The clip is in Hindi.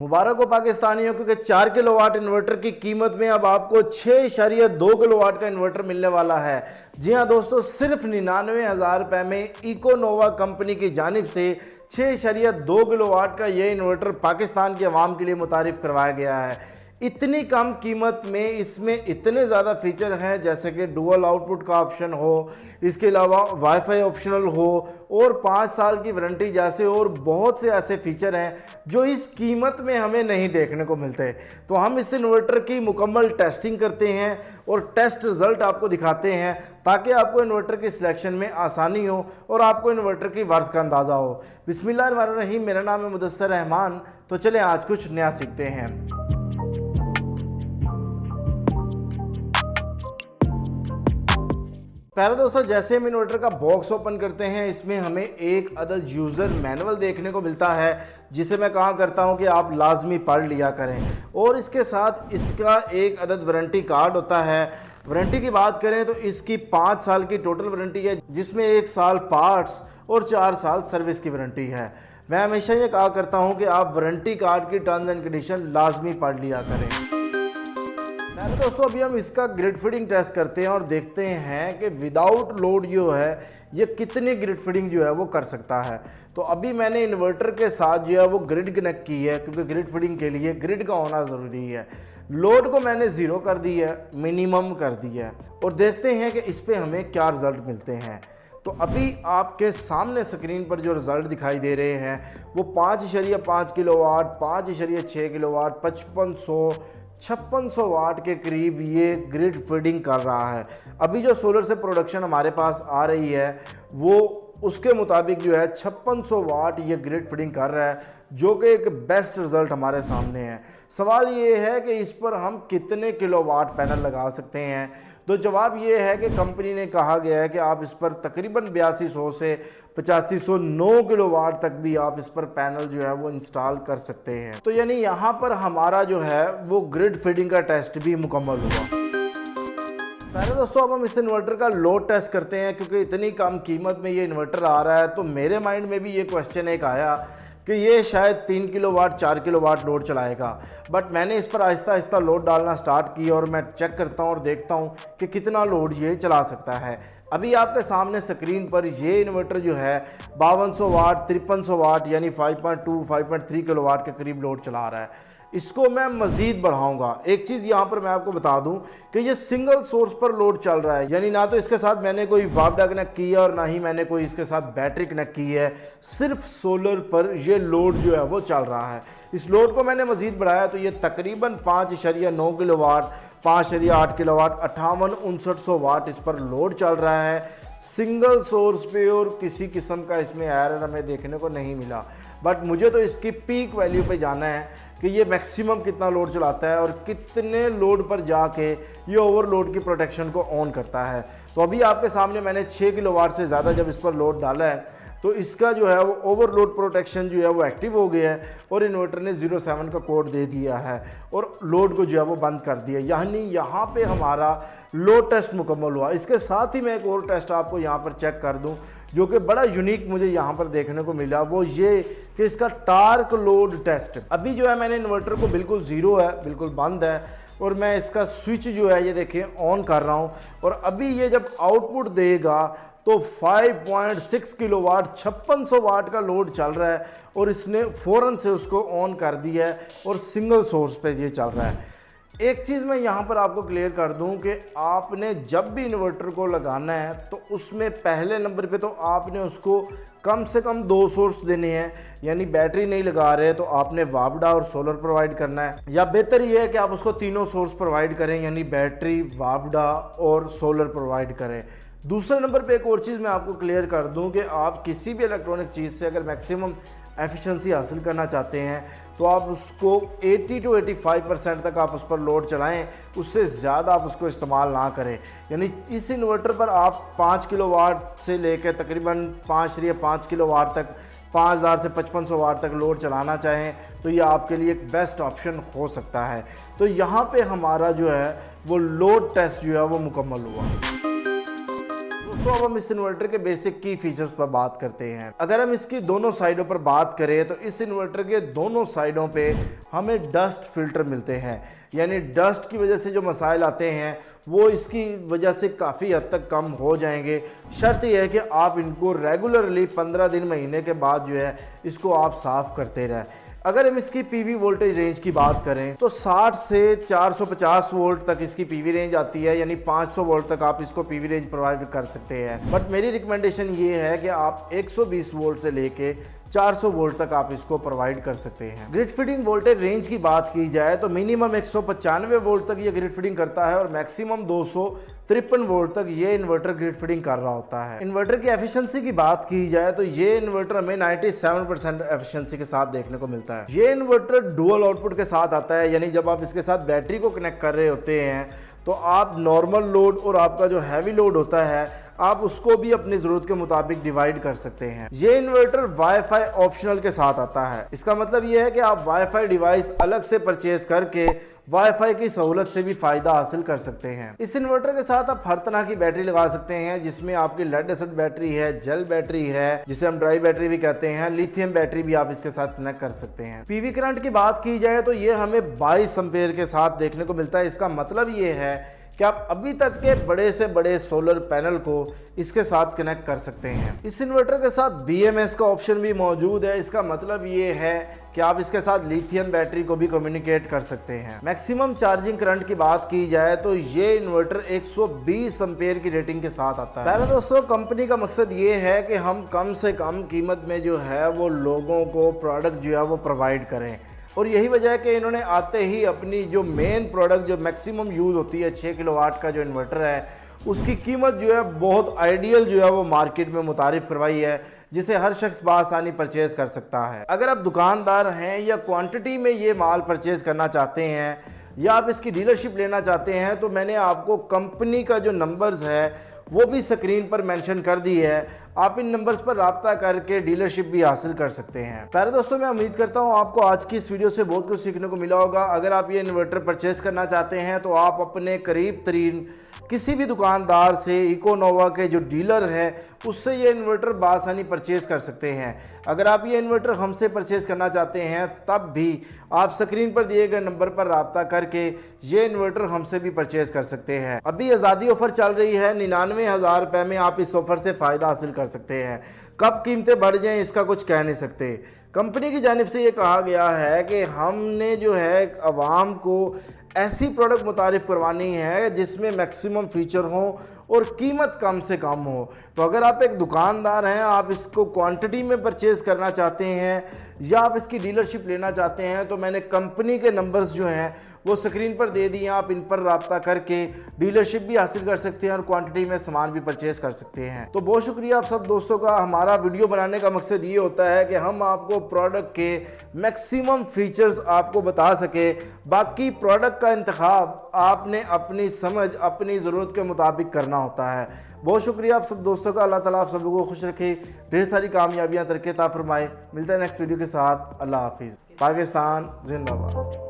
मुबारक हो पाकिस्तानियों, क्योंकि 4 किलोवाट इन्वर्टर की कीमत में अब आपको 6.2 किलोवाट का इन्वर्टर मिलने वाला है। जी हाँ दोस्तों, सिर्फ 99,000 रुपये में इकोनोवा कंपनी की जानिब से 6.2 किलोवाट का ये इन्वर्टर पाकिस्तान के अवाम के लिए मुतारिफ करवाया गया है। इतनी कम कीमत में इसमें इतने ज़्यादा फीचर हैं, जैसे कि डुअल आउटपुट का ऑप्शन हो, इसके अलावा वाईफाई ऑप्शनल हो और 5 साल की वारंटी जैसे और बहुत से ऐसे फीचर हैं जो इस कीमत में हमें नहीं देखने को मिलते। तो हम इस इन्वर्टर की मुकम्मल टेस्टिंग करते हैं और टेस्ट रिज़ल्ट आपको दिखाते हैं ताकि आपको इन्वर्टर की सिलेक्शन में आसानी हो और आपको इन्वर्टर की वर्थ का अंदाज़ा हो। बिस्मिल्लाहिर्रहमानिर्रहीम, मेरा नाम है मुदस्सर रहमान। तो चलें आज कुछ नया सीखते हैं। पहले दोस्तों, जैसे हम इन्वर्टर का बॉक्स ओपन करते हैं, इसमें हमें एक अदद यूज़र मैनुअल देखने को मिलता है, जिसे मैं कहा करता हूं कि आप लाजमी पढ़ लिया करें। और इसके साथ इसका एक अदद वारंटी कार्ड होता है। वारंटी की बात करें तो इसकी 5 साल की टोटल वारंटी है, जिसमें 1 साल पार्ट्स और 4 साल सर्विस की वारंटी है। मैं हमेशा ये कहा करता हूँ कि आप वारंटी कार्ड की टर्म्स एंड कंडीशन लाजमी पढ़ लिया करें। दोस्तों, अभी हम इसका ग्रिड फीडिंग टेस्ट करते हैं और देखते हैं कि विदाउट लोड जो है ये कितनी ग्रिड फीडिंग जो है वो कर सकता है। तो अभी मैंने इन्वर्टर के साथ जो है वो ग्रिड कनेक्ट की है, क्योंकि ग्रिड फीडिंग के लिए ग्रिड का होना ज़रूरी है। लोड को मैंने 0 कर दी है, मिनिमम कर दी है, और देखते हैं कि इस पर हमें क्या रिज़ल्ट मिलते हैं। तो अभी आपके सामने स्क्रीन पर जो रिज़ल्ट दिखाई दे रहे हैं वो 5.5 किलोवाट, 5.6 किलोवाट, 5600 वाट के करीब ये ग्रिड फीडिंग कर रहा है। अभी जो सोलर से प्रोडक्शन हमारे पास आ रही है वो उसके मुताबिक जो है 5600 वाट ये ग्रिड फीडिंग कर रहा है, जो कि एक बेस्ट रिज़ल्ट हमारे सामने है। सवाल ये है कि इस पर हम कितने किलोवाट पैनल लगा सकते हैं। तो जवाब ये है कि कंपनी ने कहा गया है कि आप इस पर तकरीबन 8200 से 8509 किलोवाट तक भी आप इस पर पैनल जो है वो इंस्टॉल कर सकते हैं। तो यानी यहाँ पर हमारा जो है वो ग्रिड फीडिंग का टेस्ट भी मुकम्मल हुआ। पहले दोस्तों, अब हम इस इन्वर्टर का लोड टेस्ट करते हैं, क्योंकि इतनी कम कीमत में ये इन्वर्टर आ रहा है। तो मेरे माइंड में भी ये क्वेश्चन एक आया कि ये शायद 3 किलोवाट 4 किलोवाट लोड चलाएगा, बट मैंने इस पर आहिस्ता आहिस्ता लोड डालना स्टार्ट किया और मैं चेक करता हूँ और देखता हूँ कि कितना लोड ये चला सकता है। अभी आपके सामने स्क्रीन पर ये इन्वर्टर जो है 5200 वाट, 5300 वाट यानी 5.2 5.3 किलोवाट के करीब लोड चला रहा है। इसको मैं मज़ीद बढ़ाऊंगा। एक चीज़ यहाँ पर मैं आपको बता दूं कि ये सिंगल सोर्स पर लोड चल रहा है, यानी ना तो इसके साथ मैंने कोई वापडा कनेक्ट किया और ना ही मैंने कोई इसके साथ बैटरी कनेक्ट की है। सिर्फ सोलर पर ये लोड जो है वो चल रहा है। इस लोड को मैंने मज़ीद बढ़ाया तो ये तकरीबन 5.9 किलोवाट, 5.8 किलोवाट, 58-5900 वाट इस पर लोड चल रहा है सिंगल सोर्स पे, और किसी किस्म का इसमें एरर हमें देखने को नहीं मिला। बट मुझे तो इसकी पीक वैल्यू पे जाना है कि ये मैक्सिमम कितना लोड चलाता है और कितने लोड पर जाके ये ओवरलोड की प्रोटेक्शन को ऑन करता है। तो अभी आपके सामने मैंने 6 किलोवाट से ज़्यादा जब इस पर लोड डाला है तो इसका जो है वो ओवरलोड प्रोटेक्शन जो है वो एक्टिव हो गया है और इन्वर्टर ने 07 का कोड दे दिया है और लोड को जो है वो बंद कर दिया। यानी यहाँ पे हमारा लोड टेस्ट मुकम्मल हुआ। इसके साथ ही मैं एक और टेस्ट आपको यहाँ पर चेक कर दूँ जो कि बड़ा यूनिक मुझे यहाँ पर देखने को मिला, वो ये कि इसका टार्क लोड टेस्ट। अभी जो है मैंने इन्वर्टर को बिल्कुल 0 है, बिल्कुल बंद है, और मैं इसका स्विच जो है ये देखिए ऑन कर रहा हूँ और अभी ये जब आउटपुट देगा तो 5.6 किलोवाट 5600 वाट का लोड चल रहा है और इसने फ़ौरन से उसको ऑन कर दिया है और सिंगल सोर्स पे ये चल रहा है। एक चीज़ मैं यहाँ पर आपको क्लियर कर दूँ कि आपने जब भी इन्वर्टर को लगाना है तो उसमें पहले नंबर पे तो आपने उसको कम से कम 2 सोर्स देने हैं। यानी बैटरी नहीं लगा रहे तो आपने वापडा और सोलर प्रोवाइड करना है, या बेहतर ये है कि आप उसको तीनों सोर्स प्रोवाइड करें, यानी बैटरी, वापडा और सोलर प्रोवाइड करें। दूसरे नंबर पे एक और चीज़ मैं आपको क्लियर कर दूं कि आप किसी भी इलेक्ट्रॉनिक चीज़ से अगर मैक्सिमम एफिशिएंसी हासिल करना चाहते हैं तो आप उसको 80 से 85% तक आप उस पर लोड चलाएं, उससे ज़्यादा आप उसको इस्तेमाल ना करें। यानी इस इन्वर्टर पर आप 5 किलोवाट से लेकर तकरीबन 5.5 किलोवाट तक 5000 से 5500 वाट तक लोड चलाना चाहें तो ये आपके लिए एक बेस्ट ऑप्शन हो सकता है। तो यहाँ पे हमारा जो है वो लोड टेस्ट जो है वो मुकम्मल हुआ। दोस्तों अब हम इस इन्वर्टर के बेसिक की फीचर्स पर बात करते हैं। अगर हम इसकी दोनों साइडों पर बात करें तो इस इन्वर्टर के दोनों साइडों पे हमें डस्ट फिल्टर मिलते हैं, यानी डस्ट की वजह से जो मसाइल आते हैं वो इसकी वजह से काफ़ी हद तक कम हो जाएंगे। शर्त यह है कि आप इनको रेगुलरली 15 दिन महीने के बाद जो है इसको आप साफ़ करते रहें। अगर हम इसकी पीवी वोल्टेज रेंज की बात करें तो 60 से 450 वोल्ट तक इसकी पीवी रेंज आती है, यानी 500 वोल्ट तक आप इसको पीवी रेंज प्रोवाइड कर सकते हैं। बट मेरी रिकमेंडेशन ये है कि आप 120 वोल्ट से लेके 400 वोल्ट तक आप इसको प्रोवाइड कर सकते हैं। ग्रिड फीडिंग वोल्टेज रेंज की बात की जाए तो मिनिमम 195 वोल्ट तक ये ग्रिड फीडिंग करता है और मैक्सिमम 253 वोल्ट तक ये इन्वर्टर ग्रिड फीडिंग कर रहा होता है। इन्वर्टर की एफिशिएंसी की बात की जाए तो ये इन्वर्टर हमें 97% एफिशिएंसी के साथ देखने को मिलता है। ये इन्वर्टर डुअल आउटपुट के साथ आता है, यानी जब आप इसके साथ बैटरी को कनेक्ट कर रहे होते हैं तो आप नॉर्मल लोड और आपका जो हैवी लोड होता है आप उसको भी अपनी ज़रूरत के मुताबिक डिवाइड कर सकते हैं। ये इन्वर्टर वाईफाई ऑप्शनल के साथ आता है। इसका मतलब ये है कि आप वाईफाई डिवाइस अलग से परचेज करके वाईफाई की सहूलत से भी फायदा हासिल कर सकते हैं। इस इन्वर्टर के साथ आप हर तरह की बैटरी लगा सकते हैं, जिसमें आपकी लेड एसिड बैटरी है, जेल बैटरी है जिसे हम ड्राई बैटरी भी कहते हैं, लिथियम बैटरी भी आप इसके साथ कनेक्ट कर सकते हैं। पीवी करंट की बात की जाए तो ये हमें 22 एम्पेयर के साथ देखने को मिलता है। इसका मतलब ये है कि आप अभी तक के बड़े से बड़े सोलर पैनल को इसके साथ कनेक्ट कर सकते हैं। इस इन्वर्टर के साथ BMS का ऑप्शन भी मौजूद है। इसका मतलब ये है कि आप इसके साथ लिथियम बैटरी को भी कम्युनिकेट कर सकते हैं। मैक्सिमम चार्जिंग करंट की बात की जाए तो ये इन्वर्टर 120 एम्पेयर की रेटिंग के साथ आता है। पहले दोस्तों कंपनी का मकसद ये है कि हम कम से कम कीमत में जो है वो लोगों को प्रोडक्ट जो है वो प्रोवाइड करें, और यही वजह है कि इन्होंने आते ही अपनी जो मेन प्रोडक्ट जो मैक्सिमम यूज़ होती है 6 किलोवाट का जो इन्वर्टर है उसकी कीमत जो है बहुत आइडियल जो है वो मार्केट में मुतारिफ करवाई है, जिसे हर शख्स बआसानी परचेज कर सकता है। अगर आप दुकानदार हैं या क्वांटिटी में ये माल परचेज करना चाहते हैं या आप इसकी डीलरशिप लेना चाहते हैं तो मैंने आपको कंपनी का जो नंबर्स है वो भी स्क्रीन पर मेंशन कर दी है। आप इन नंबर्स पर राब्ता करके डीलरशिप भी हासिल कर सकते हैं। प्यारे दोस्तों, मैं उम्मीद करता हूं आपको आज की इस वीडियो से बहुत कुछ सीखने को मिला होगा। अगर आप ये इन्वर्टर परचेज करना चाहते हैं तो आप अपने करीब तरीन किसी भी दुकानदार से, इकोनोवा के जो डीलर हैं उससे ये इन्वर्टर बआसानी परचेज कर सकते हैं। अगर आप ये इन्वर्टर हमसे परचेज करना चाहते हैं तब भी आप स्क्रीन पर दिए गए नंबर पर राब्ता करके ये इन्वर्टर हमसे भी परचेज कर सकते हैं। अभी आज़ादी ऑफर चल रही है, 99,000 रुपये में आप इस ऑफर से फ़ायदा हासिल कर सकते हैं। कब कीमतें बढ़ जाएं इसका कुछ कह नहीं सकते। कंपनी की जानिब से ये कहा गया है कि हमने जो है अवाम को ऐसी प्रोडक्ट मुतारिफ करवानी है जिसमें मैक्सिमम फीचर हो और कीमत कम से कम हो। तो अगर आप एक दुकानदार हैं, आप इसको क्वांटिटी में परचेज़ करना चाहते हैं या आप इसकी डीलरशिप लेना चाहते हैं तो मैंने कंपनी के नंबर्स जो हैं वो स्क्रीन पर दे दिए। आप इन पर राब्ता करके डीलरशिप भी हासिल कर सकते हैं और क्वांटिटी में सामान भी परचेज कर सकते हैं। तो बहुत शुक्रिया आप सब दोस्तों का। हमारा वीडियो बनाने का मकसद ये होता है कि हम आपको प्रोडक्ट के मैक्सिमम फीचर्स आपको बता सके। बाकी प्रोडक्ट का इंतखाब आपने अपनी समझ, अपनी ज़रूरत के मुताबिक करना होता है। बहुत शुक्रिया आप सब दोस्तों का। अल्लाह ताला आप सब लोगों को खुश रखे, ढेर सारी कामयाबियाँ तरक्की अता फरमाए। मिलता है नेक्स्ट वीडियो के साथ। अल्लाह हाफिज़। पाकिस्तान जिंदाबाद।